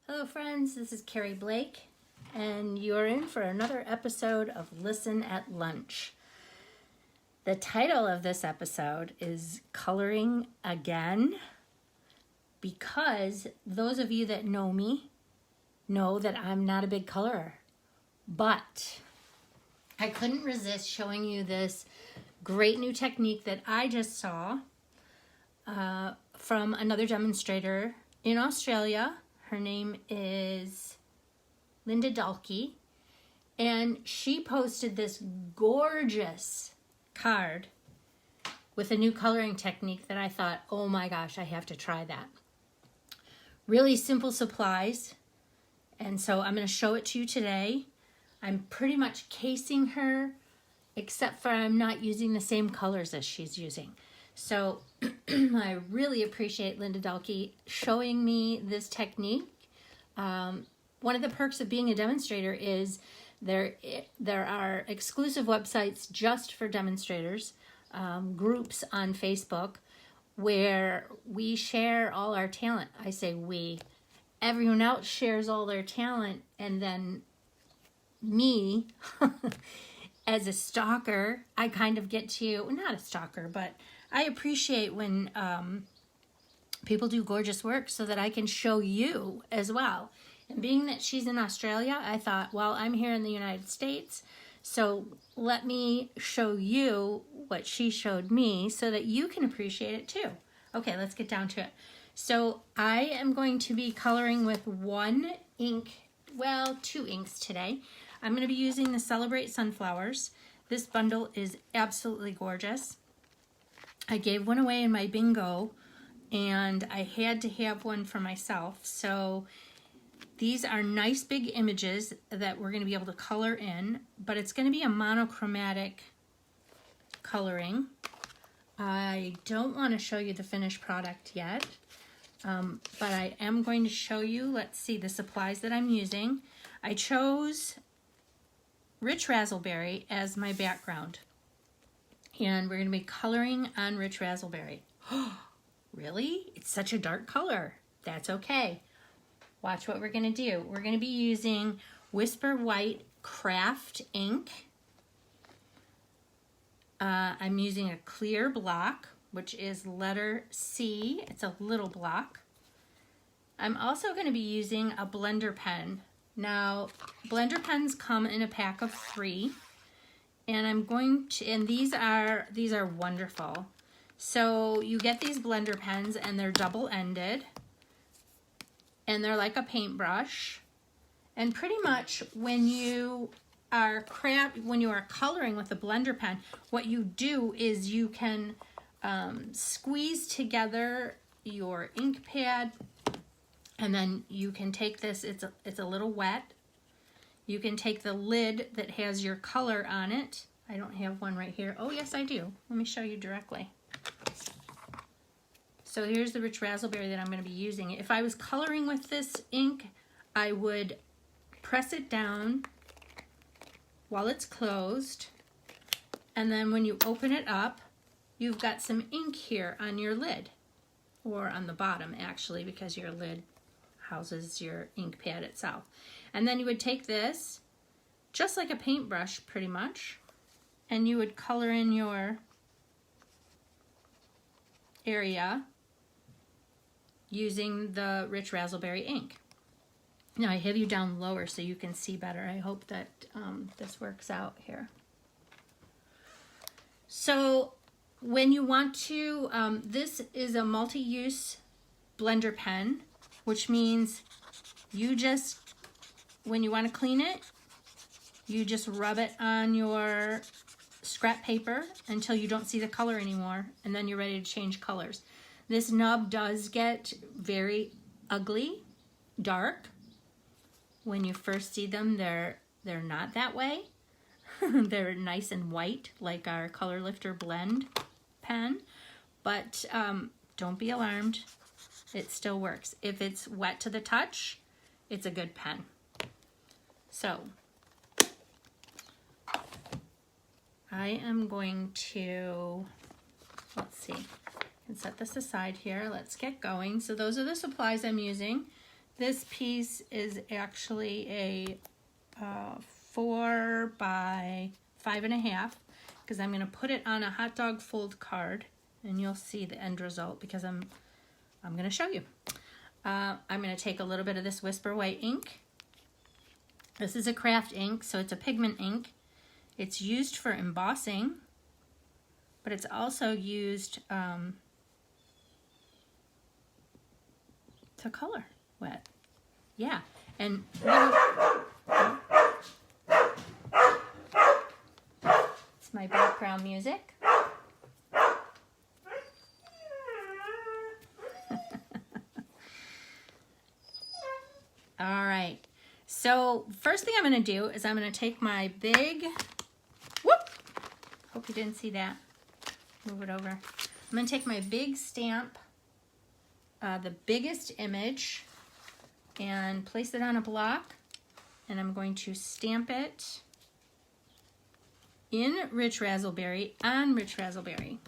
Hello friends, this is Carrie Blake, and you're in for another episode of Listen at Lunch. The title of this episode is Coloring Again, because those of you that know me know that I'm not a big colorer, but I couldn't resist showing you this great new technique that I just saw from another demonstrator in Australia. Her name is Dalke, and she posted this gorgeous card with a new coloring technique that I thought, oh my gosh, I have to try that. Really simple supplies, and so I'm going to show it to you today. I'm pretty much casing her, except for I'm not using the same colors as she's using. So I really appreciate Dalke showing me this technique. One of the perks of being a demonstrator is there are exclusive websites just for demonstrators, groups on Facebook where we share all our talent. I say we. Everyone else shares all their talent, and then me, as a stalker, I kind of get to, not a stalker, but I appreciate when people do gorgeous work so that I can show you as well. And being that she's in Australia, I thought, well, I'm here in the United States, so let me show you what she showed me so that you can appreciate it too. Okay, let's get down to it. So I am going to be coloring with one ink, well, two inks today. I'm going to be using the Celebrate Sunflowers. This bundle is absolutely gorgeous. I gave one away in my bingo, and I had to have one for myself. So these are nice big images that we're going to be able to color in, but it's going to be a monochromatic coloring. I don't want to show you the finished product yet, but I am going to show you, let's see, the supplies that I'm using. I chose Rich Razzleberry as my background. And we're going to be coloring on Rich Razzleberry. Really? It's such a dark color. That's okay. Watch what we're going to do. We're going to be using Whisper White Craft ink. I'm using a clear block, which is letter C. It's a little block. I'm also going to be using a blender pen. Now, blender pens come in a pack of 3. And I'm going to, and these are wonderful. So you get these blender pens, and they're double-ended, and they're like a paintbrush. And pretty much when you are coloring with a blender pen, what you do is you can squeeze together your ink pad, and then you can take this. It's a little wet. You can take the lid that has your color on it. I don't have one right here. Oh, yes, I do. Let me show you directly. So here's the Rich Razzleberry that I'm going to be using. If I was coloring with this ink, I would press it down while it's closed. And then when you open it up, you've got some ink here on your lid. Or on the bottom, actually, because your lid houses your ink pad itself. And then you would take this, just like a paintbrush pretty much, and you would color in your area using the Rich Razzleberry ink. Now I have you down lower so you can see better. I hope that this works out here. So when you want to, this is a multi-use blender pen, which means you just, when you want to clean it, you just rub it on your scrap paper until you don't see the color anymore, and then you're ready to change colors. This nub does get very ugly, dark. When you first see them, they're not that way. They're nice and white, like our Color Lifter Blend pen, but don't be alarmed. It still works. If it's wet to the touch, it's a good pen. So I am going to, let's see, I can set this aside here. Let's get going. So those are the supplies I'm using. This piece is actually a 4 by 5.5 because I'm going to put it on a hot dog fold card, and you'll see the end result because I'm going to show you. I'm going to take a little bit of this Whisper White ink. This is a craft ink, so it's a pigment ink. It's used for embossing, but it's also used to color wet. Yeah, and it's my background music. All right, so first thing I'm going to do is I'm going to take my big, whoop, hope you didn't see that, move it over. I'm going to take my big stamp, the biggest image, and place it on a block, and I'm going to stamp it in Rich Razzleberry on Rich Razzleberry.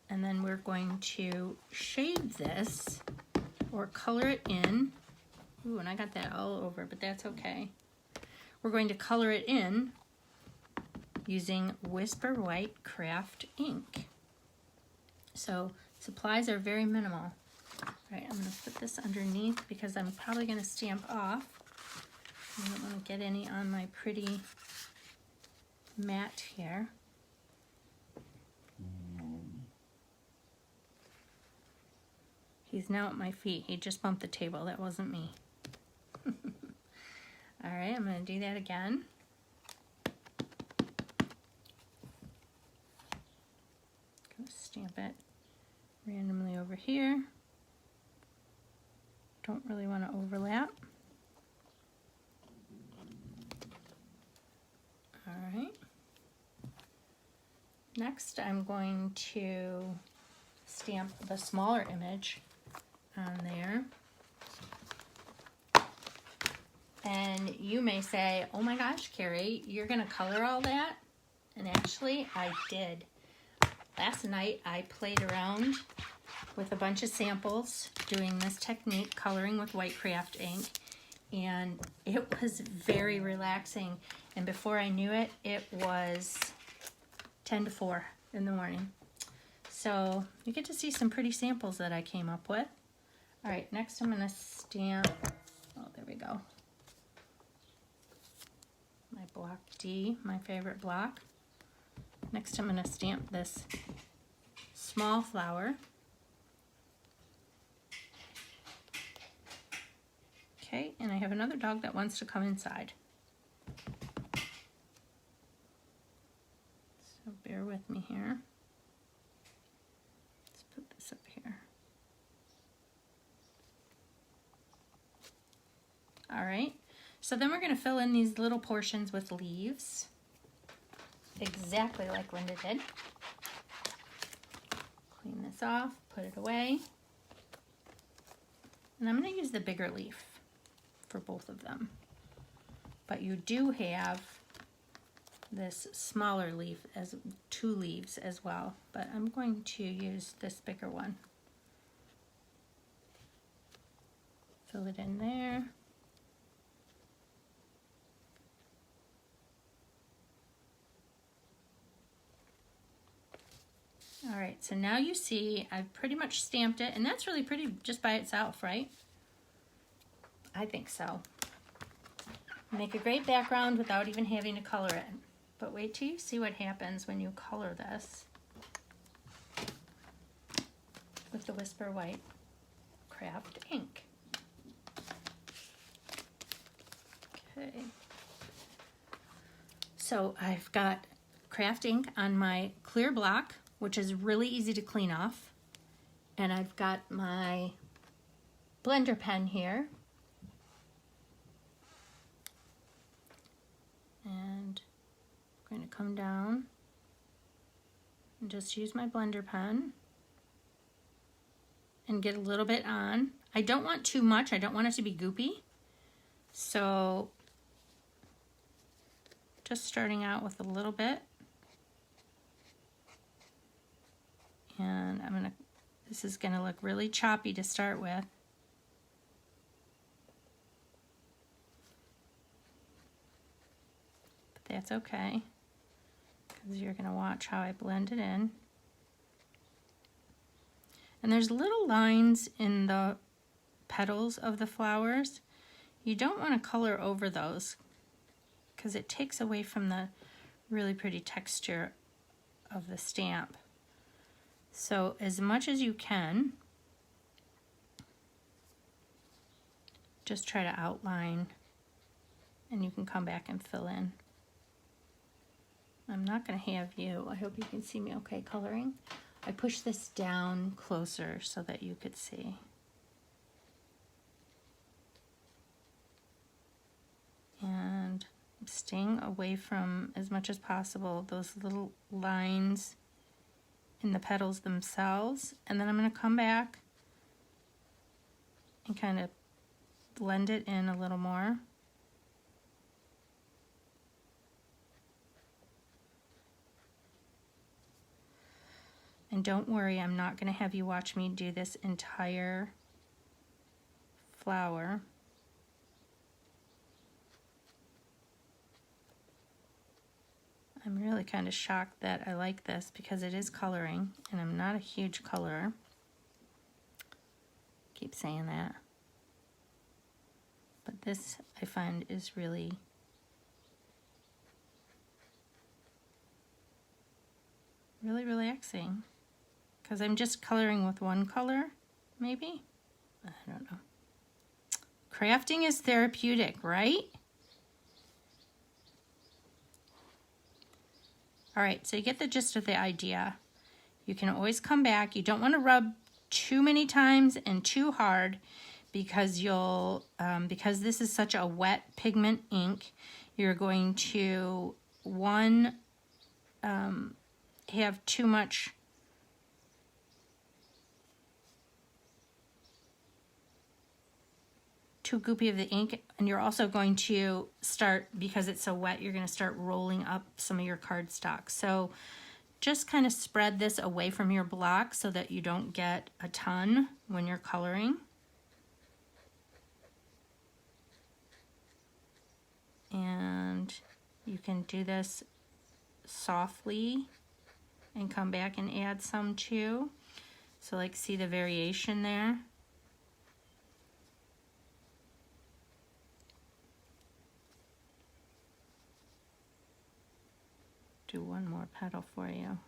And then we're going to shade this or color it in. Ooh, and I got that all over, but that's okay. We're going to color it in using Whisper White Craft Ink. So supplies are very minimal. All right, I'm going to put this underneath because I'm probably going to stamp off. I don't want to get any on my pretty mat here. He's now at my feet. He just bumped the table. That wasn't me. All right, I'm going to do that again. Going to stamp it randomly over here. Don't really want to overlap. All right. Next, I'm going to stamp the smaller image on there. And you may say, oh my gosh, Carrie, you're going to color all that? And actually, I did. Last night, I played around with a bunch of samples doing this technique, coloring with white craft ink, and it was very relaxing. And before I knew it, it was 10 to 4 in the morning. So you get to see some pretty samples that I came up with. All right, next I'm going to stamp, oh, there we go. My block D, my favorite block. Next I'm going to stamp this small flower. Okay, and I have another dog that wants to come inside. So bear with me here. Let's put this up here. All right, so then we're going to fill in these little portions with leaves, exactly like Linda did. Clean this off, put it away. And I'm going to use the bigger leaf for both of them. But you do have this smaller leaf as 2 leaves as well, but I'm going to use this bigger one. Fill it in there. All right, so now you see I've pretty much stamped it, and that's really pretty just by itself, right? I think so. Make a great background without even having to color it. But wait till you see what happens when you color this with the Whisper White Craft Ink. Okay. So I've got craft ink on my clear block, which is really easy to clean off. And I've got my blender pen here. And I'm going to come down and just use my blender pen and get a little bit on. I don't want too much. I don't want it to be goopy. So just starting out with a little bit. And this is gonna look really choppy to start with. that's okay, because you're going to watch how I blend it in. And there's little lines in the petals of the flowers. You don't want to color over those because it takes away from the really pretty texture of the stamp. So as much as you can, just try to outline, and you can come back and fill in. I'm not going to have you, I hope you can see me okay coloring. I pushed this down closer so that you could see. And I'm staying away from, as much as possible, those little lines in the petals themselves. And then I'm going to come back and kind of blend it in a little more. And don't worry, I'm not going to have you watch me do this entire flower. I'm really kind of shocked that I like this because it is coloring, and I'm not a huge colorer. Keep saying that. But this, I find, is really relaxing. Because I'm just coloring with one color, maybe? I don't know. Crafting is therapeutic, right? All right, so you get the gist of the idea. You can always come back. You don't want to rub too many times and too hard because you'll, because this is such a wet pigment ink, you're going to, have too much too goopy of the ink, and you're also going to start, because it's so wet, you're going to start rolling up some of your cardstock. So just kind of spread this away from your block so that you don't get a ton when you're coloring. And you can do this softly and come back and add some too. So like, see the variation there? Do one more petal for you.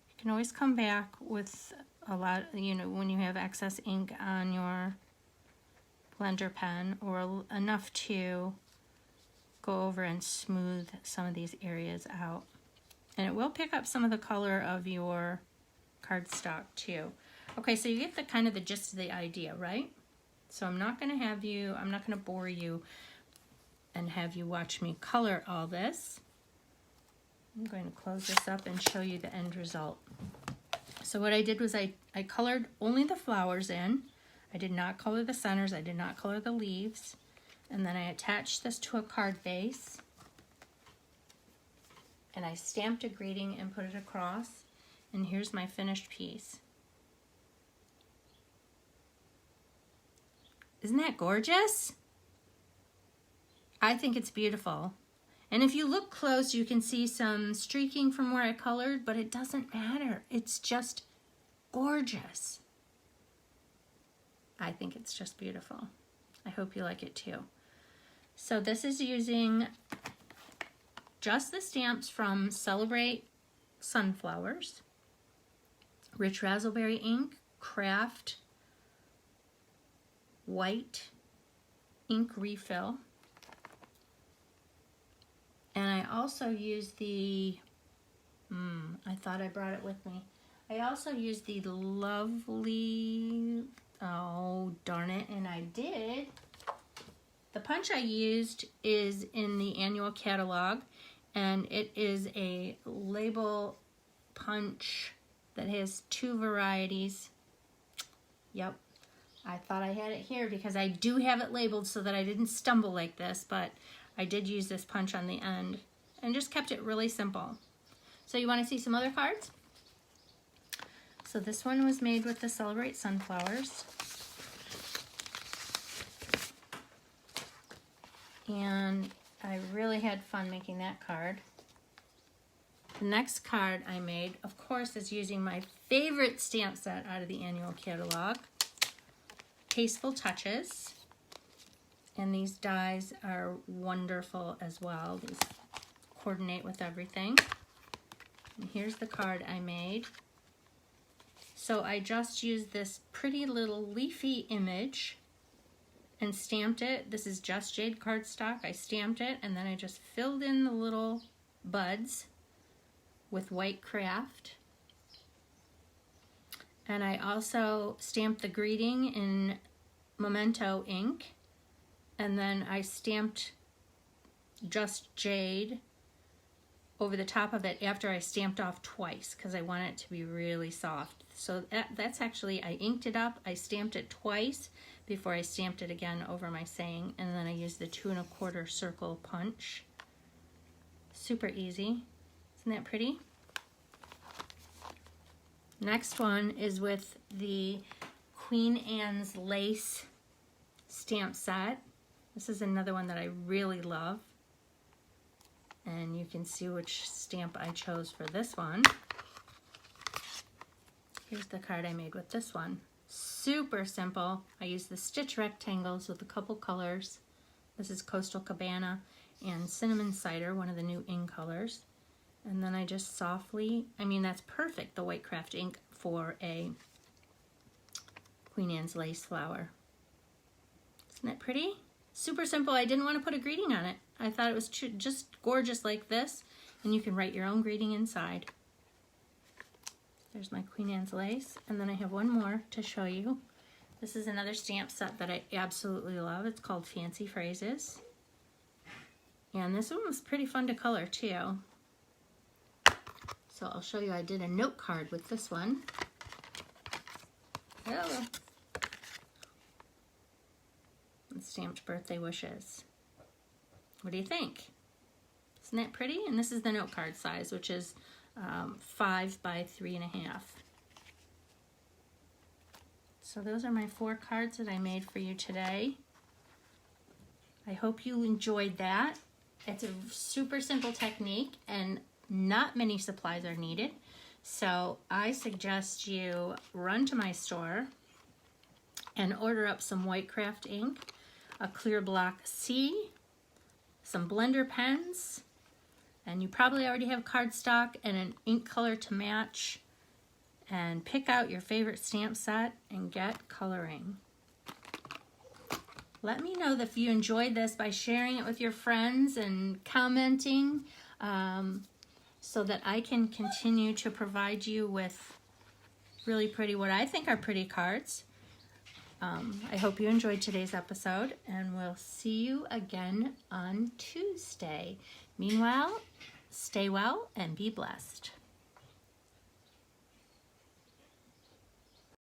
You can always come back with a lot, you know, when you have excess ink on your blender pen, or enough to go over and smooth some of these areas out. And it will pick up some of the color of your cardstock too. Okay, so you get the kind of the gist of the idea, right? So I'm not going to bore you and have you watch me color all this. I'm going to close this up and show you the end result. So what I did was I colored only the flowers in. I did not color the centers. I did not color the leaves. And then I attached this to a card base. And I stamped a greeting and put it across. And here's my finished piece. Isn't that gorgeous? I think it's beautiful. And if you look close, you can see some streaking from where I colored, but it doesn't matter. It's just gorgeous. I think it's just beautiful. I hope you like it too. So this is using just the stamps from Celebrate Sunflowers, Rich Razzleberry Ink, Craft White ink refill. And I also used the, I thought I brought it with me. I also used the lovely, oh darn it, and I did. The punch I used is in the annual catalog, and it is a label punch that has 2 varieties. Yep. I thought I had it here because I do have it labeled so that I didn't stumble like this, but I did use this punch on the end and just kept it really simple. So you want to see some other cards? So this one was made with the Celebrate Sunflowers. and I really had fun making that card. The next card I made, of course, is using my favorite stamp set out of the annual catalog, Tasteful Touches. And these dies are wonderful as well. These coordinate with everything. And here's the card I made. So I just used this pretty little leafy image and stamped it. This is Just Jade cardstock. I stamped it and then I just filled in the little buds with white craft. And I also stamped the greeting in Memento ink. And then I stamped Just Jade over the top of it after I stamped off twice because I want it to be really soft. So that's actually, I inked it up, I stamped it twice before I stamped it again over my saying, and then I used the 2 1/4 circle punch. Super easy. Isn't that pretty? Next one is with the Queen Anne's Lace stamp set. This is another one that I really love. And you can see which stamp I chose for this one. Here's the card I made with this one. Super simple. I used the stitch rectangles with a couple colors. This is Coastal Cabana and Cinnamon Cider, one of the new ink colors. And then I just softly, I mean that's perfect, the white craft ink for a Queen Anne's lace flower. Isn't that pretty? Super simple. I didn't want to put a greeting on it. I thought it was just gorgeous like this, and you can write your own greeting inside. There's my Queen Anne's lace, and then I have one more to show you. This is another stamp set that I absolutely love. It's called Fancy Phrases. And this one was pretty fun to color too. So I'll show you, I did a note card with this one. Oh. And stamped birthday wishes. What do you think? Isn't that pretty? And this is the note card size, which is 5 by 3.5. So those are my 4 cards that I made for you today. I hope you enjoyed that. It's a super simple technique and not many supplies are needed. So I suggest you run to my store and order up some white craft ink, a clear block C, some blender pens, and you probably already have cardstock and an ink color to match, and pick out your favorite stamp set and get coloring. Let me know if you enjoyed this by sharing it with your friends and commenting so that I can continue to provide you with really pretty, what I think are pretty cards. I hope you enjoyed today's episode, and we'll see you again on Tuesday. Meanwhile, stay well and be blessed.